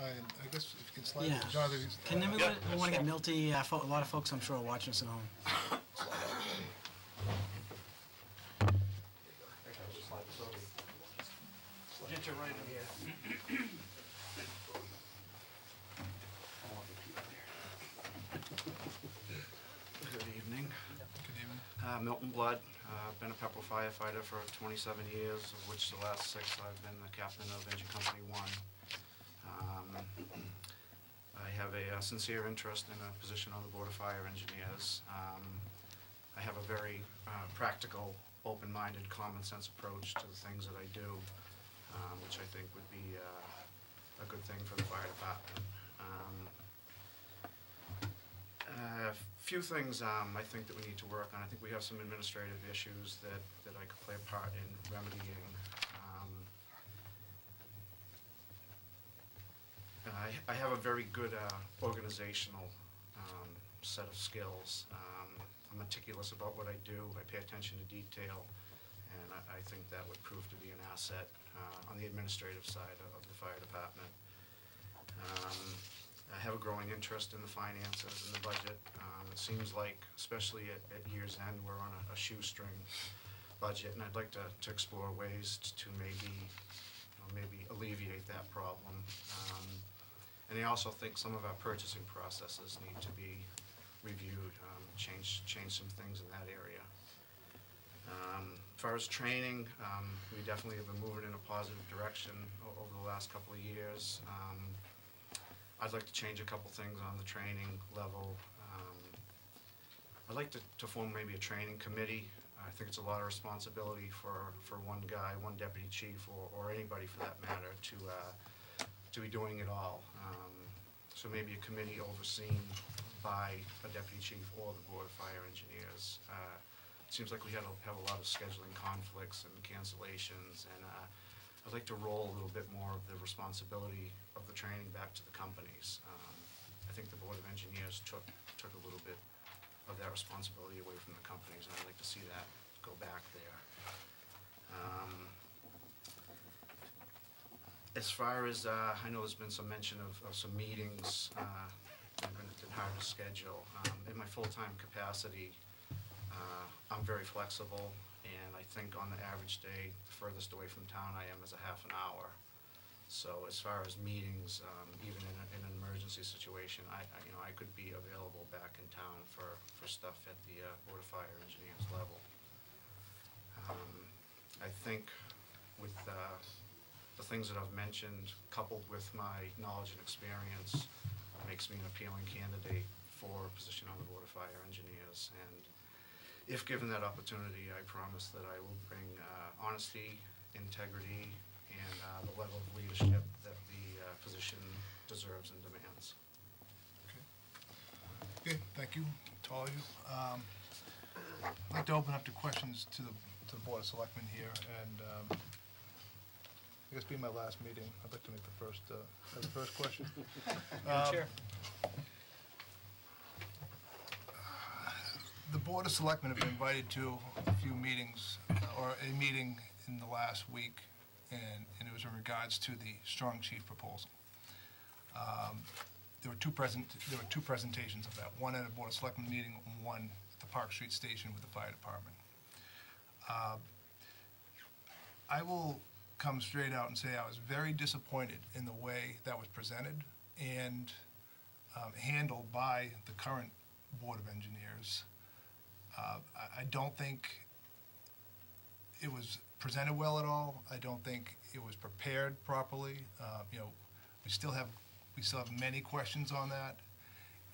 I guess if you can slide Yeah. Jonathan. Can we want to get Milty? A lot of folks, I'm sure, are watching us at home. Get you right in here. Good evening. Good evening. Milton Blood. Been a Pepperell firefighter for 27 years, of which the last 6 I've been the captain of Engine Company 1. I have a sincere interest in a position on the Board of Fire Engineers. I have a very practical, open-minded, common-sense approach to the things that I do, which I think would be a good thing for the fire department. A few things I think that we need to work on. I think we have some administrative issues that I could play a part in remedying. I have a very good organizational set of skills. I'm meticulous about what I do. I pay attention to detail, and I think that would prove to be an asset on the administrative side of the fire department. I have a growing interest in the finances and the budget. It seems like, especially at year's end, we're on a shoestring budget, and I'd like to explore ways to maybe alleviate that problem. And I also think some of our purchasing processes need to be reviewed, change some things in that area. As far as training, we definitely have been moving in a positive direction over the last couple of years. I'd like to change a couple things on the training level. I'd like to form maybe a training committee. I think it's a lot of responsibility for one guy, one deputy chief, or anybody for that matter, to be doing it all. So maybe a committee overseen by a deputy chief or the Board of Fire Engineers. It seems like we have a lot of scheduling conflicts and cancellations, and I'd like to roll a little bit more of the responsibility of the training back to the companies. I think the Board of Engineers took a little bit of that responsibility away from the companies, and I'd like to see that go back there. As far as, I know there's been some mention of some meetings that have been hard to schedule. In my full-time capacity, I'm very flexible, and I think on the average day, the furthest away from town I am is a half an hour. So as far as meetings, even in an emergency situation, I could be available back in town for stuff at the Board of Fire Engineers level. I think with the things that I've mentioned, coupled with my knowledge and experience, makes me an appealing candidate for a position on the Board of Fire Engineers. And if given that opportunity, I promise that I will bring honesty, integrity, and the level of leadership that the position deserves and demands. Okay, thank you to all of you. I'd like to open up to questions to the Board of Selectmen here, and I guess being my last meeting, I'd like to make the first question. Chair. The Board of Selectmen have been invited to a few meetings, or a meeting in the last week, and it was in regards to the Strong Chief proposal. There were two presentations of that, one at a Board of Selectmen meeting and one at the Park Street Station with the fire department. I will come straight out and say I was very disappointed in the way that was presented and handled by the current Board of Engineers. I don't think it was presented well at all. I don't think it was prepared properly. We still have many questions on that,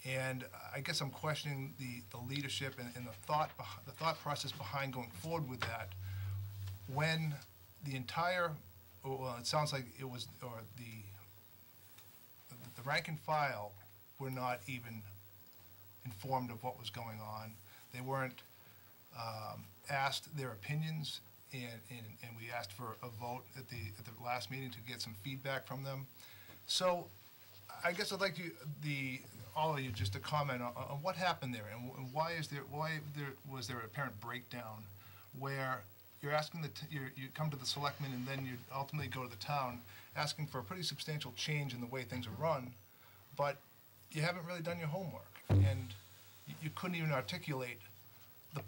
and I guess I'm questioning the leadership and the thought process behind going forward with that. When the entire, well, it sounds like it was, or the rank and file were not even informed of what was going on. They weren't asked their opinions, and we asked for a vote at the last meeting to get some feedback from them. So I guess I'd like all of you just to comment on what happened there, and why was there an apparent breakdown where you're asking you come to the selectmen and then you ultimately go to the town asking for a pretty substantial change in the way things are run, but you haven't really done your homework, and you couldn't even articulate the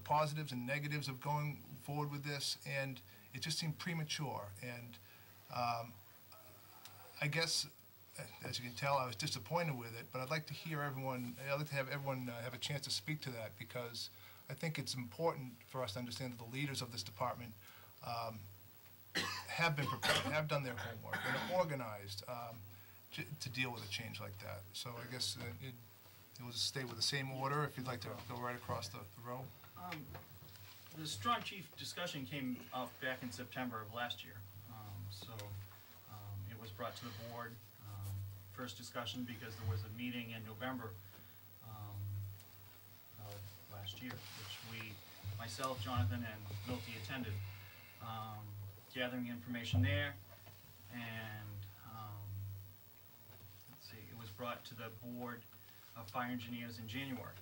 positives and negatives of going forward with this, and it just seemed premature. And I guess, as you can tell, I was disappointed with it, but I'd like to hear everyone, I'd like to have everyone have a chance to speak to that, because I think it's important for us to understand that the leaders of this department have been prepared, have done their homework, and are organized to deal with a change like that. So I guess it will stay with the same order, if you'd like to go right across the row. The strong chief discussion came up back in September of last year. It was brought to the board, first discussion, because there was a meeting in November of last year, which myself, Jonathan, and Milty attended, gathering information there, and let's see, it was brought to the board of fire engineers in January.